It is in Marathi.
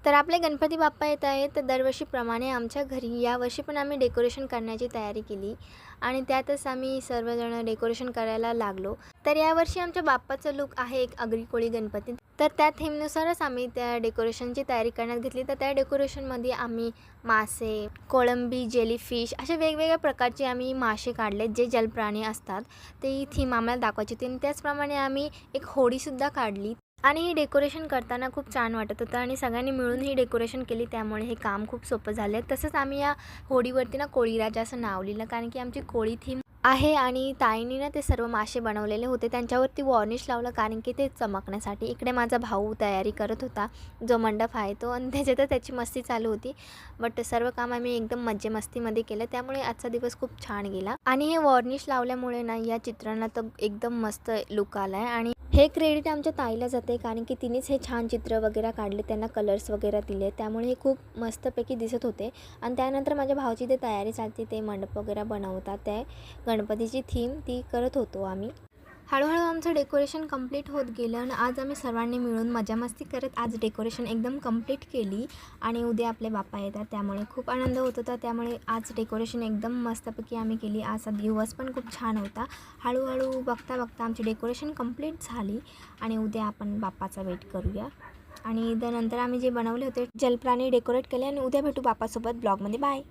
तर आपले गणपती बाप्पा येत आहेत, तर दरवर्षीप्रमाणे आमच्या घरी यावर्षी पण आम्ही डेकोरेशन करण्याची तयारी केली आणि त्यातच आम्ही सर्वजण डेकोरेशन करायला लागलो. तर यावर्षी आमच्या बाप्पाचं लूक आहे एक आगरी कोळी गणपती. तर त्या थीमनुसारच आम्ही त्या डेकोरेशनची तयारी करण्यात घेतली. तर त्या डेकोरेशनमध्ये आम्ही मासे, कोळंबी, जेलीफिश अशा वेगवेगळ्या प्रकारचे आम्ही मासे काढले, जे जलप्राणी असतात. ती थीम आम्हाला दाखवायची होती आणि त्याचप्रमाणे आम्ही एक होडीसुद्धा काढली. आणि हे डेकोरेशन करताना खूप छान वाटत होतं आणि सगळ्यांनी मिळून ही डेकोरेशन केली, त्यामुळे हे काम खूप सोपं झालं. तसंच आम्ही या होडीवरती ना कोळी राजा असं नाव लिहिलं, कारण की आमची कोळी थीम आहे आणि ताईंनी ना ते सर्व मासे बनवलेले होते, त्यांच्यावरती वॉर्निश लावलं कारण की ते चमकण्यासाठी. इकडे माझा भाऊ तयारी करत होता, जो मंडप आहे तो, आणि त्याच्यातच त्याची मस्ती चालू होती. बट सर्व काम आम्ही एकदम मस्तीमध्ये केलं, त्यामुळे आजचा दिवस खूप छान गेला. आणि हे वॉर्निश लावल्यामुळे ना या चित्रांना तर एकदम मस्त लुक आला आहे. आणि हे क्रेडिट आमच्या ताईला जाते, कारण की तिनेच हे छान चित्र वगैरे काढले, त्यांना कलर्स वगैरे दिले, त्यामुळे हे खूप मस्तपैकी दिसत होते. आणि त्यानंतर माझ्या भावाची ते तयारी चालते, ते मंडप वगैरे बनवतात, ते गणपतीची थीम ती करत होतो आम्ही. हळूहळू आमचं डेकोरेशन कंप्लीट होत गेलं आणि आज आम्ही सर्वांनी मिळून मजामस्ती करत आज डेकोरेशन एकदम कंप्लीट केली. आणि उद्या आपले बाप्पा येतात, त्यामुळे खूप आनंद होत होता. त्यामुळे आज डेकोरेशन एकदम मस्तपैकी आम्ही केली. आजचा दिवस पण खूप छान होता. हळूहळू बघता बघता आमची डेकोरेशन कंप्लीट झाली आणि उद्या आपण बाप्पाचा वेट करूया. आणि त्यानंतर आम्ही जे बनवले होते जलप्राणी डेकोरेट केले आणि उद्या भेटू बाप्पासोबत ब्लॉगमध्ये. बाय.